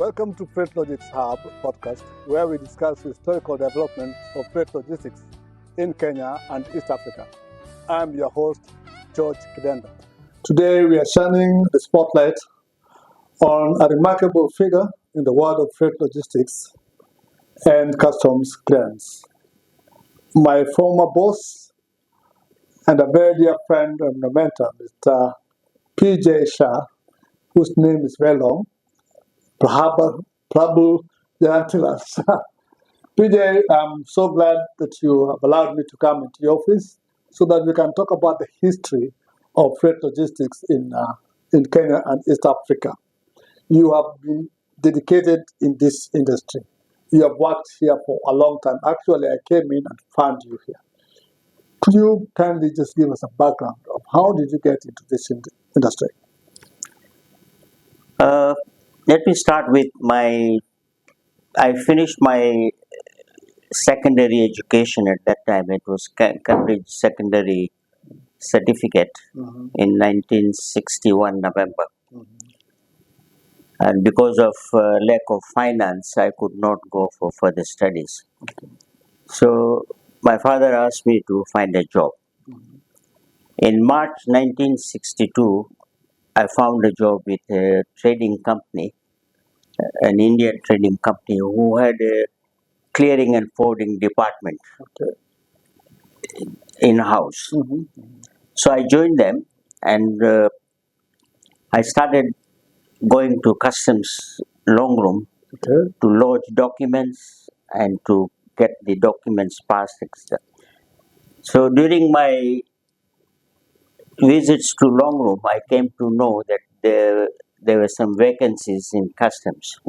Welcome to Freight Logistics Hub podcast, where we discuss historical developments of freight logistics in Kenya and East Africa. I'm your host, George Kidenda. Today, we are shining the spotlight on a remarkable figure in the world of freight logistics and customs clearance. My former boss and a very dear friend and mentor, Mr. PJ Shah, whose name is very long, Prabhu Jantilas. PJ, I'm so glad that you have allowed me to come into your office so that we can talk about the history of freight logistics in Kenya and East Africa. You have been dedicated in this industry. You have worked here for a long time. Actually, I came in and found you here. Could you kindly just give us a background of how did you get into this industry? Let me start with I finished my secondary education at that time. It was Cambridge Secondary Certificate in 1961 November. And because of lack of finance, I could not go for further studies. So my father asked me to find a job. In March 1962, I found a job with a trading company, an Indian trading company who had a clearing and forwarding department in-house. So I joined them and I started going to customs long room to lodge documents and to get the documents passed, etc. So during my visits to long room, I came to know that there were some vacancies in customs.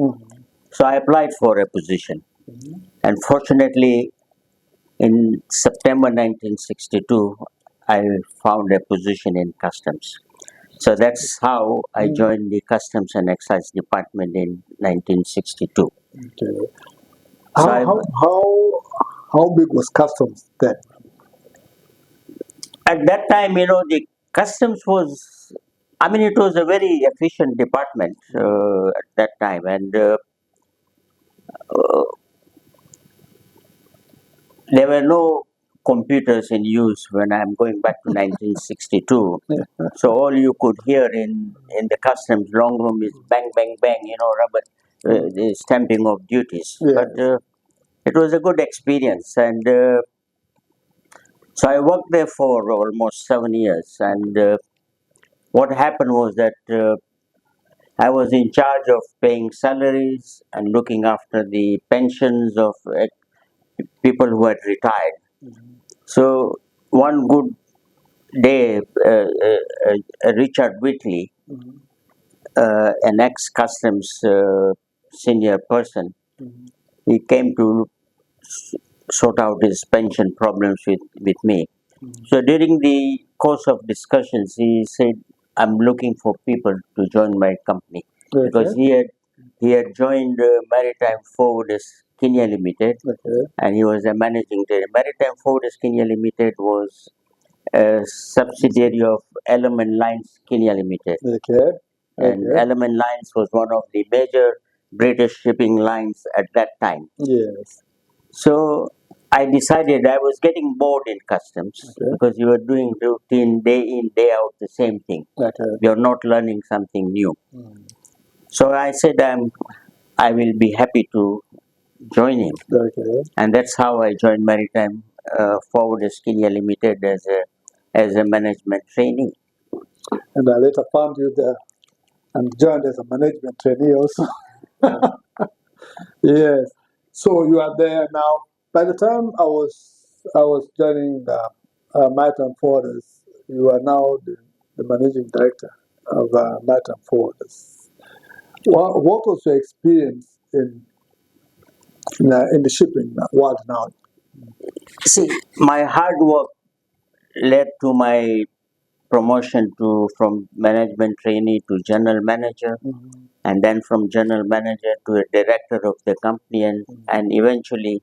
So I applied for a position. And fortunately, in September 1962, I found a position in customs. So that's how I joined the Customs and Excise Department in 1962. So how big was customs then? At that time, the customs was, it was a very efficient department at that time. And there were no computers in use when I'm going back to 1962. So all you could hear in the customs long room is bang, bang, bang, rubber, the stamping of duties. But it was a good experience. And so I worked there for almost 7 years. And what happened was that I was in charge of paying salaries and looking after the pensions of people who had retired. So one good day, Richard Whitley, an ex-customs senior person, he came to sort out his pension problems with me. So during the course of discussions, he said, I'm looking for people to join my company. Because he had joined Maritime Forwarders Kenya Limited, and he was a managing director. Maritime Forwarders Kenya Limited was a subsidiary of Element Lines Kenya Limited. And Element Lines was one of the major British shipping lines at that time. So I decided I was getting bored in customs because you were doing routine day in, day out, the same thing. You're not learning something new. So I said I will be happy to join him. And that's how I joined Maritime Forwarders Kenya Limited as a management trainee. And I later found you there and joined as a management trainee also. Yes. So you are there now. By the time I was joining the Maritime Forwarders, you are now the managing director of Maritime Forwarders. What was your experience in the shipping world now? See, my hard work led to my promotion from management trainee to general manager, and then from general manager to a director of the company, and eventually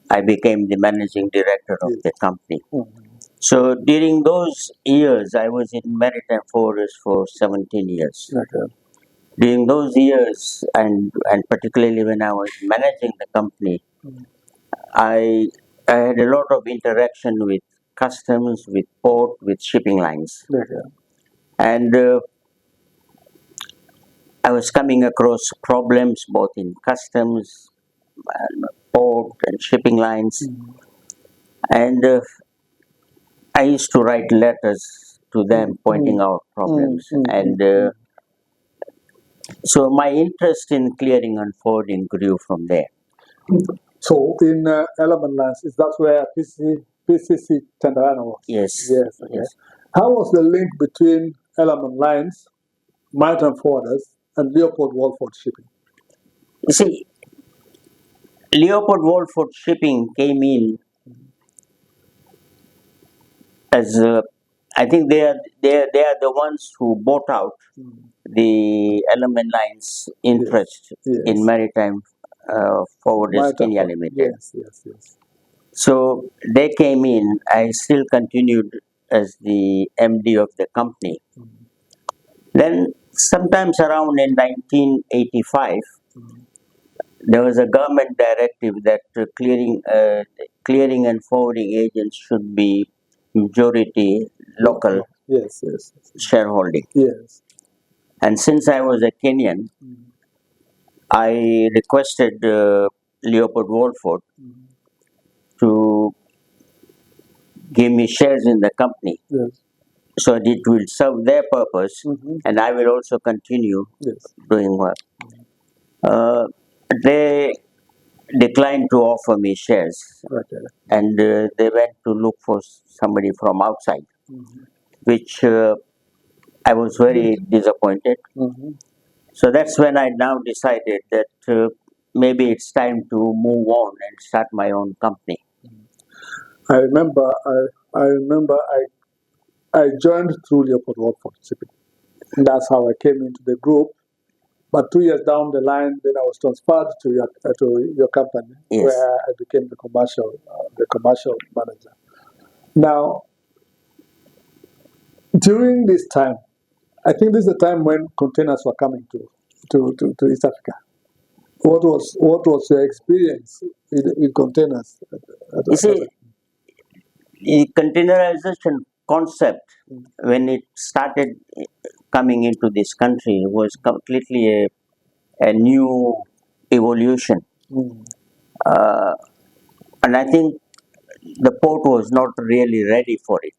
I became the managing director of the company. So during those years, I was in Maritime Forwarders for 17 years. During those years, and particularly when I was managing the company, I, I had a lot of interaction with customs, with port, with shipping lines. Okay. And I was coming across problems both in customs, port, and shipping lines. And I used to write letters to them pointing out problems. And so my interest in clearing and forwarding grew from there. So in element lines, is that where PCC Tenderano was? Yes. Yes. Okay. Yes. How was the link between element lines, maritime forwarders, and Leopold Walford shipping? You see, Leopold Wolford Shipping came in as I think they are the ones who bought out the Element Line's interest Yes. in maritime forwarders Maritime Kenya forward. Limited. Yes. So they came in. I still continued as the MD of the company. Then, sometimes around in 1985, there was a government directive that clearing and forwarding agents should be majority local Yes. shareholding. Yes. And since I was a Kenyan, I requested Leopold Wolford to give me shares in the company Yes. so that it will serve their purpose and I will also continue Yes. doing work. They declined to offer me shares Okay. and they went to look for somebody from outside, which I was very disappointed. So that's when I now decided that maybe it's time to move on and start my own company. I remember. I joined through Leopold Walford shipping. And that's how I came into the group. But 2 years down the line, then I was transferred to your company, Yes. where I became the commercial manager. Now, during this time, I think this is the time when containers were coming to East Africa. What was your experience with containers? You see, the containerization concept, when it started coming into this country, was completely a new evolution. And I think the port was not really ready for it.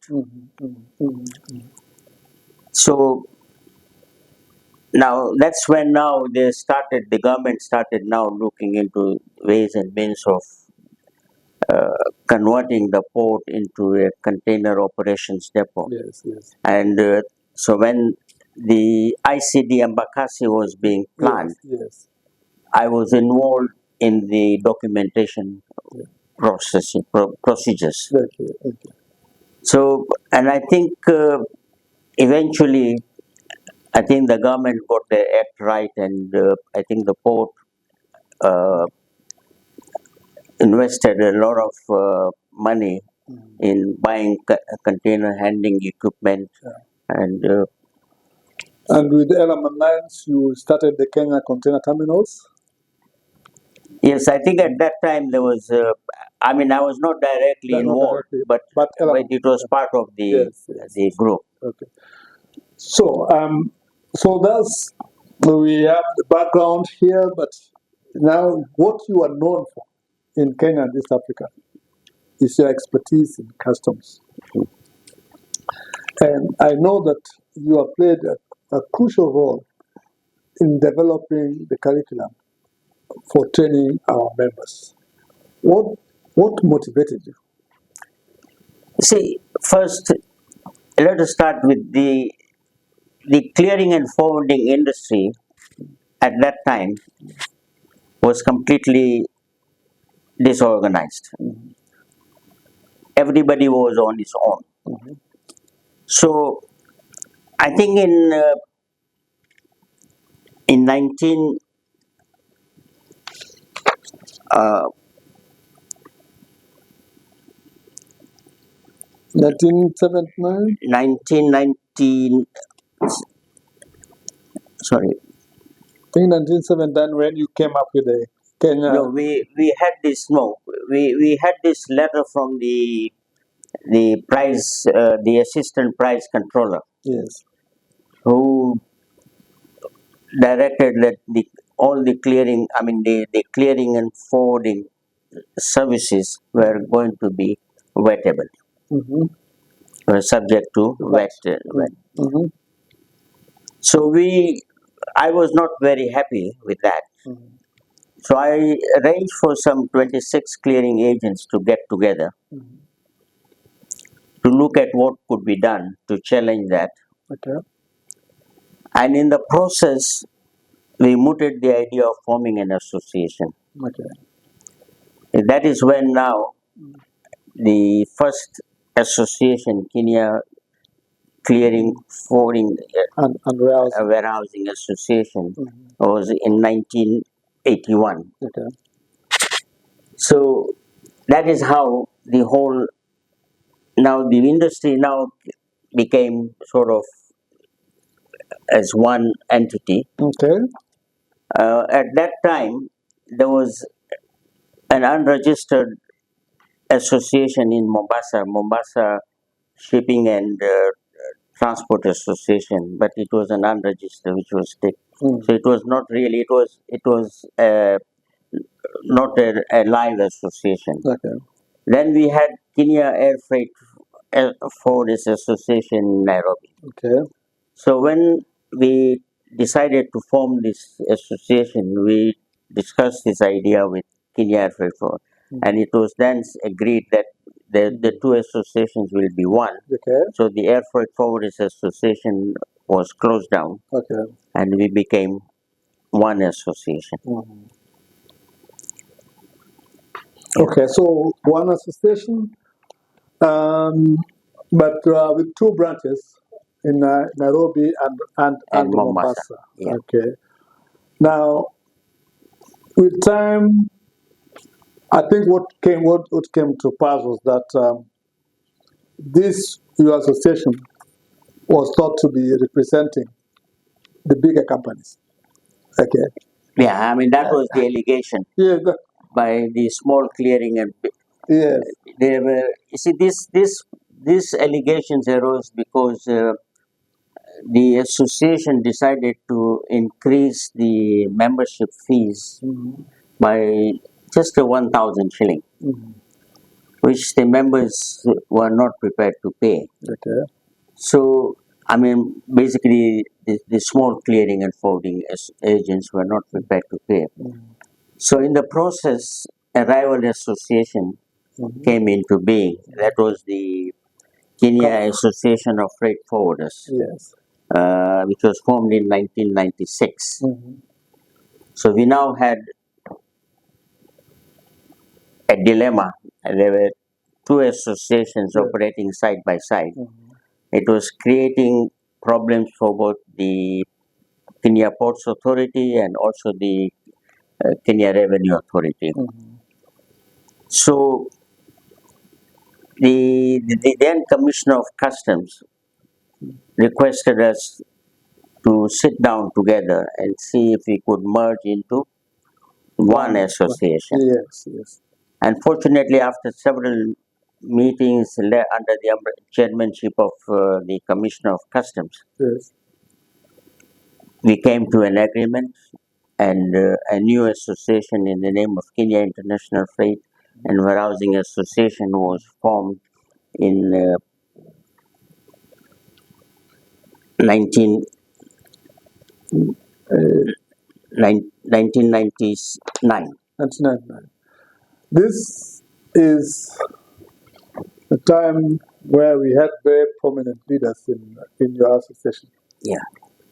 So now that's when the government started now looking into ways and means of converting the port into a container operations depot. Yes. And so when the ICD Embakasi was being planned, Yes. I was involved in the documentation procedures. Okay. So, and I think eventually, I think the government got the act right, and I think the port uh, invested a lot of money in buying container handling equipment. And And with Element Lines, you started the Kenya container terminals. yes, I think at that time there was, I mean, I was not directly Not involved, directly, but Element. it was part of Yes. the group. Okay. So that's we have the background here, but now what you are known for in Kenya and East Africa is your expertise in customs. And I know that you have played a crucial role in developing the curriculum for training our members. What motivated you? See, first, let us start with the clearing and forwarding industry at that time was completely disorganized. Everybody was on his own. So I think in 1979. 1919, sorry, In 1979, when you came up with the Kenya. No, we had this. No, we had this letter from the assistant price controller, Yes. who directed that all the clearing, I mean the clearing and forwarding services were going to be wettable, Mm-hmm. were subject to Right. VAT. Mm-hmm. So I was not very happy with that. Mm-hmm. So I arranged for some 26 clearing agents to get together Mm-hmm. to look at what could be done to challenge that. Okay. And in the process, we mooted the idea of forming an association. Okay. That is when now the first association, Kenya Clearing Forwarding And warehousing. Warehousing Association, Mm-hmm. was in 1981. Okay. So that is how now the industry now became sort of as one entity. Okay. At that time, there was an unregistered association in Mombasa Shipping and Transport Association, but it was an unregistered, which was Mm. so it was not really. It was not a live association. Okay. Then we had Kenya Air Freight Forwarders Association in Nairobi. Okay. So when we decided to form this association, we discussed this idea with Kenya Air Freight Forward, and it was then agreed that the two associations will be one. Okay. So the Air Freight Forwarders Association was closed down, Okay. and we became one association. Mm. Okay. So one association, um, but with two branches in Nairobi and Mombasa. Mombasa. Yeah. Okay. Now, with time, I think what came to pass was that this your association was thought to be representing the bigger companies. Okay. Yeah, I mean that was the allegation Yeah. by the small clearing and Yes. they were. You see, these allegations arose because the association decided to increase the membership fees by just a 1,000 shilling, which the members were not prepared to pay. Okay. So, I mean, basically, the small clearing and forwarding agents were not prepared to pay. So, in the process, a rival association came into being. That was the Kenya Association of Freight Forwarders, Yes. which was formed in 1996. So, we now had a dilemma. There were two associations operating side by side. It was creating problems for both the Kenya Ports Authority and also the Kenya Revenue Authority. So the then Commissioner of Customs requested us to sit down together and see if we could merge into one association. Yes. Yes. Unfortunately, after several meetings under the chairmanship of the Commissioner of Customs, Yes. we came to an agreement, and a new association in the name of Kenya International Freight and Warehousing Association was formed in 1999. 1999. This is a time where we had very prominent leaders in your association. Yeah.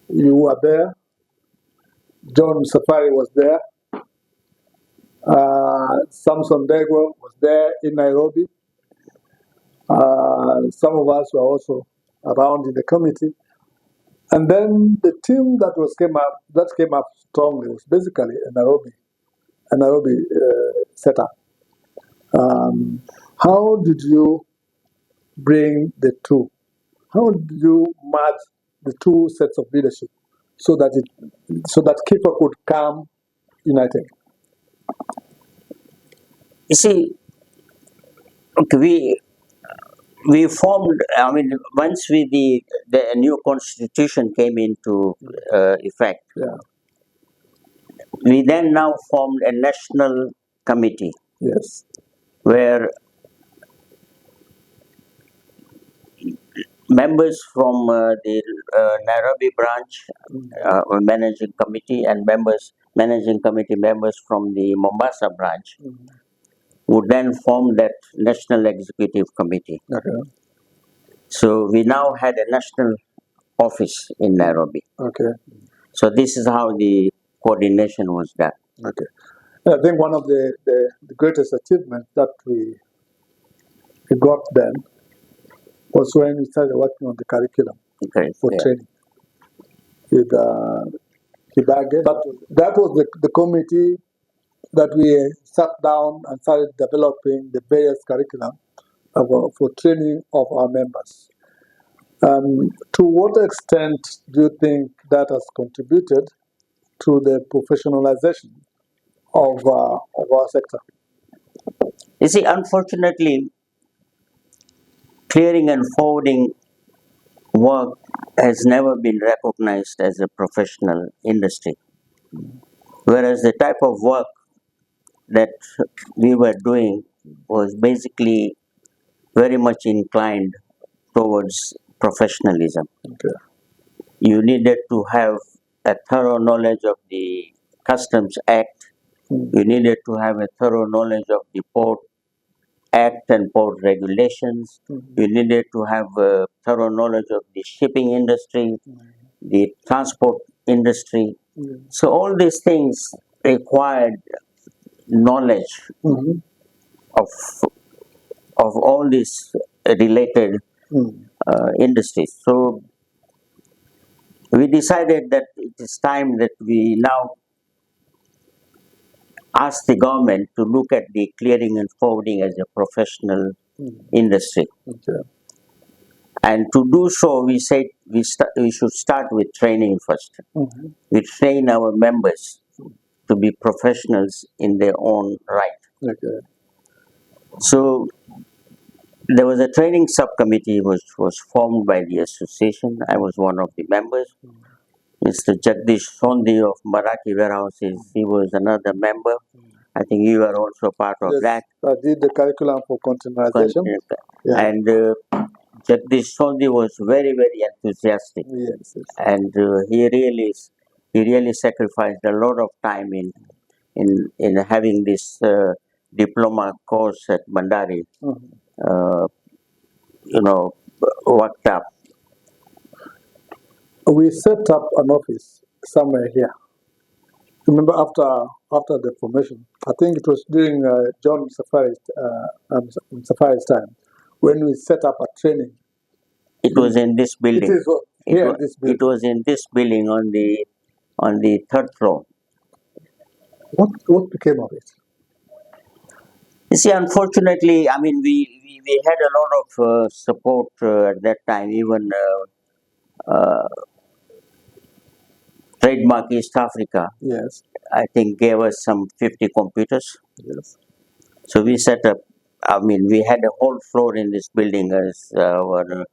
You were there. John Safari was there. Samson Degwa was there in Nairobi. Some of us were also around in the committee. And then the team that came up strongly was basically a Nairobi setup. How did you bring the two? How did you merge the two sets of leadership so that Kifwa could come united? You see, okay, we formed. I mean, once the new constitution came into effect, Yeah. we then now formed a national committee Yes. where members from the Nairobi branch managing committee and managing committee members from the Mombasa branch would then form that national executive committee. Okay. So we now had a national office in Nairobi. Okay. So this is how the coordination was done. Okay. I think one of the greatest achievements that we got then was when we started working on the curriculum Correct, for yeah. training with Kibage. That was the committee that we sat down and started developing the various curriculum for training of our members. To what extent do you think that has contributed to the professionalization of our sector? You see, unfortunately, clearing and forwarding work has never been recognized as a professional industry. Whereas the type of work that we were doing was basically very much inclined towards professionalism. Okay. You needed to have a thorough knowledge of the Customs Act. You needed to have a thorough knowledge of the Port Act and port regulations. You needed to have a thorough knowledge of the shipping industry, the transport industry. So all these things required knowledge of of all these related industries. So we decided that it is time that we now ask the government to look at the clearing and forwarding as a professional industry. Okay. And to do so, we said we should start with training first. We train our members to be professionals in their own right. Okay. So there was a training subcommittee which was formed by the association. I was one of the members. Mr. Jagdish Sondi of Marathi Warehouses, he was another member. I think you were also part of that. I did the curriculum for containerization. Yeah. And Jagdish Sondi was very, very enthusiastic. Yes. And he really sacrificed a lot of time in having this diploma course at Mandari, worked up. We set up an office somewhere here. Remember, after the formation, I think it was during John Safari's time, when we set up a training. It was in this building. It is here, this building. It was in this building on the third floor. What became of it? You see, unfortunately, I mean, we had a lot of support at that time. Even Trademark East Africa, Yes. I think, gave us some 50 computers. Yes. So we set up, I mean, we had a whole floor in this building as our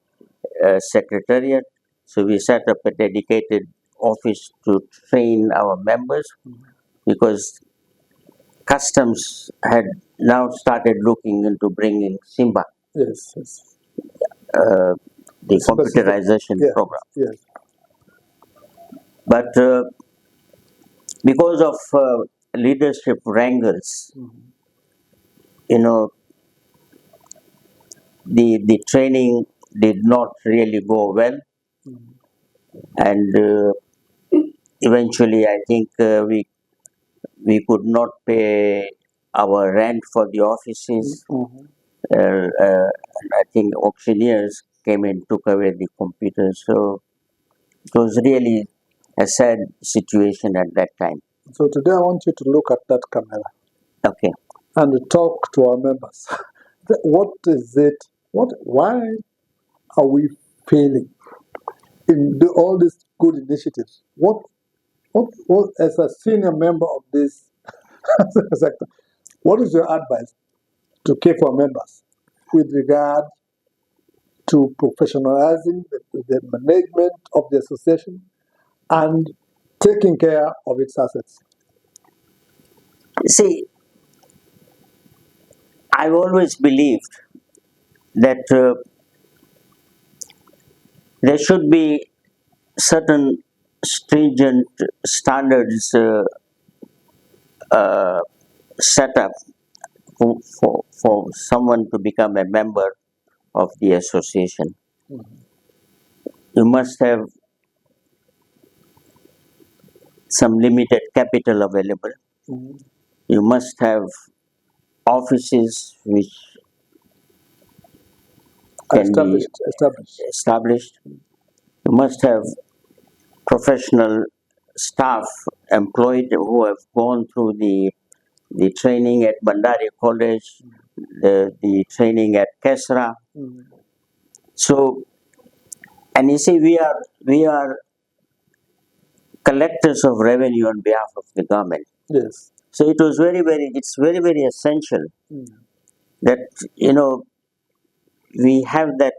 secretariat. So we set up a dedicated office to train our members because Customs had now started looking into bringing Simba, Yes. the computerization program. Yes. But because of leadership wrangles, the training did not really go well. And eventually, I think we could not pay our rent for the offices. I think auctioneers came and took away the computers. So it was really a sad situation at that time. So today I want you to look at that camera. Okay. And talk to our members. What is it? Why are we failing in all these good initiatives, what as a senior member of this sector, what is your advice to Kifwa members with regard to professionalizing the management of the association and taking care of its assets? See, I've always believed that there should be certain stringent standards set up for someone to become a member of the association. You must have some limited capital available. You must have offices which can be established. You must have professional staff employed who have gone through the training at Bandari College, the training at Kesra. So, and you see, we are collectors of revenue on behalf of the government. Yes. So it was it's very essential that we have that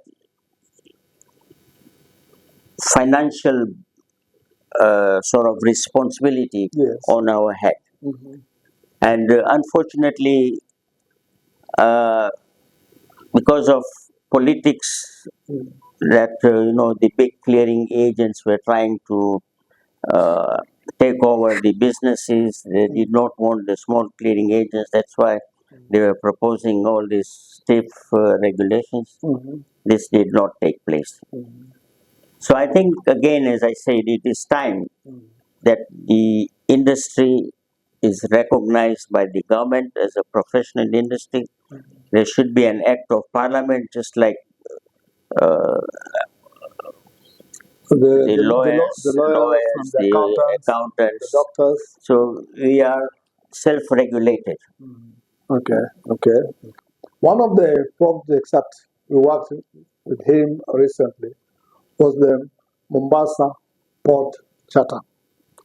financial sort of responsibility on our head. And unfortunately, because of politics, that the big clearing agents were trying to uh, take over the businesses. They did not want the small clearing agents. That's why they were proposing all these stiff regulations. This did not take place. So I think, again, as I said, it is time that the industry is recognized by the government as a professional industry. There should be an act of parliament, just like uh, the lawyers, the accountants. the doctors. So we are self-regulated. Okay. One of the projects that we worked with him recently was the Mombasa Port Charter.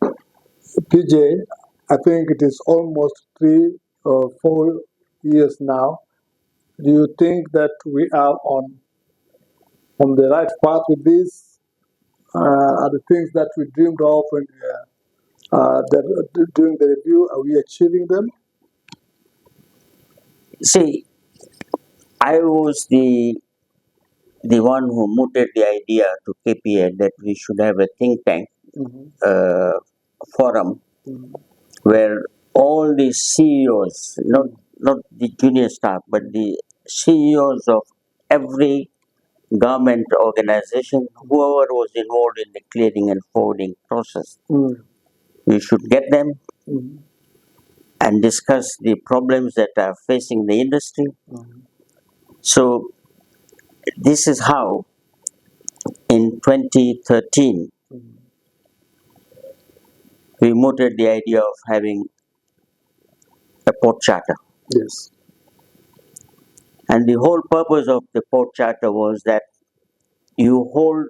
PJ, I think it is almost 3 or 4 years now. Do you think that we are on the right path with this? Are the things that we dreamed of when during the review, are we achieving them? See, I was the one who mooted the idea to KPA that we should have a think tank uh, forum where all the CEOs, not the junior staff, but the CEOs of every government organization, whoever was involved in the clearing and forwarding process, we should get them and discuss the problems that are facing the industry. So this is how in 2013 we mooted the idea of having a port charter. Yes. And the whole purpose of the port charter was that you hold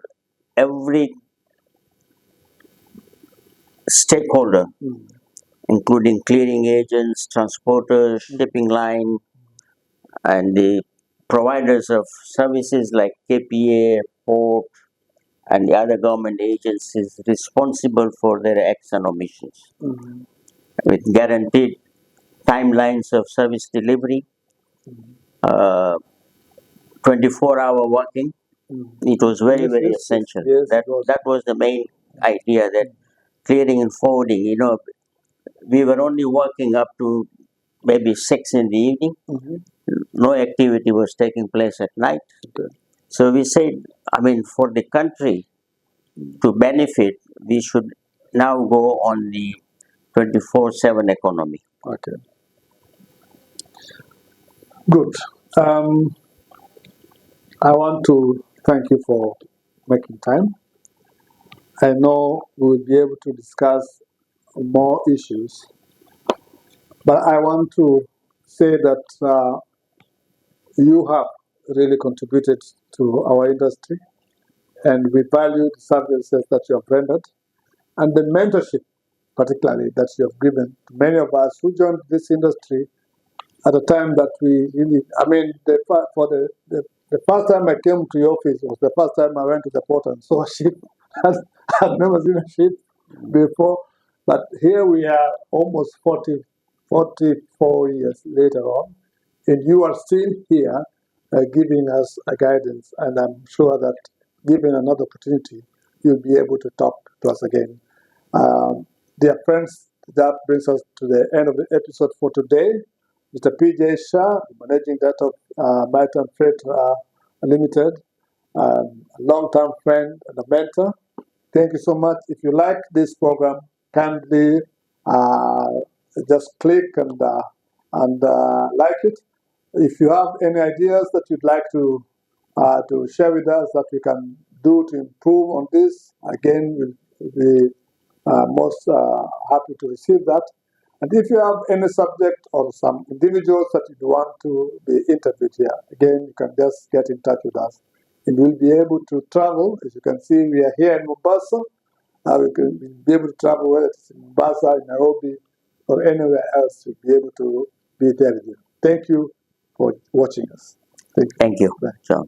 every stakeholder, including clearing agents, transporters, shipping line, and the providers of services like KPA, port, and the other government agencies responsible for their acts and omissions, with guaranteed timelines of service delivery, 24-hour working. It was very essential. That was the main idea, that clearing and forwarding, we were only working up to maybe 6 in the evening. No activity was taking place at night. So we said, for the country to benefit, we should now go on the 24/7 economy. Okay. Good. I want to thank you for making time. I know we will be able to discuss more issues, but I want to say that you have really contributed to our industry. and we value the services that you have rendered and the mentorship, particularly, that you have given to many of us who joined this industry at a time that we really, I mean, the first time I came to your office was the first time I went to the port and saw a ship. I've never seen a ship before, but here we are almost 44 years later on, and you are still here giving us a guidance, and I'm sure that given another opportunity, you'll be able to talk to us again. Dear friends, that brings us to the end of the episode for today. Mr. PJ Shah, Managing Director of Maritime Freight Limited, a long-term friend and a mentor. Thank you so much. If you like this program, kindly uh, just click and like it. If you have any ideas that you'd like to share with us that we can do to improve on this, again, we'll be most happy to receive that. And if you have any subject or some individuals that you want to be interviewed here, again, you can just get in touch with us. And we'll be able to travel. As you can see, we are here in Mombasa. We can be able to travel, whether it's in Mombasa, in Nairobi, or anywhere else, to be able to be there with you. Thank you for watching us. Thank you. Bye. So.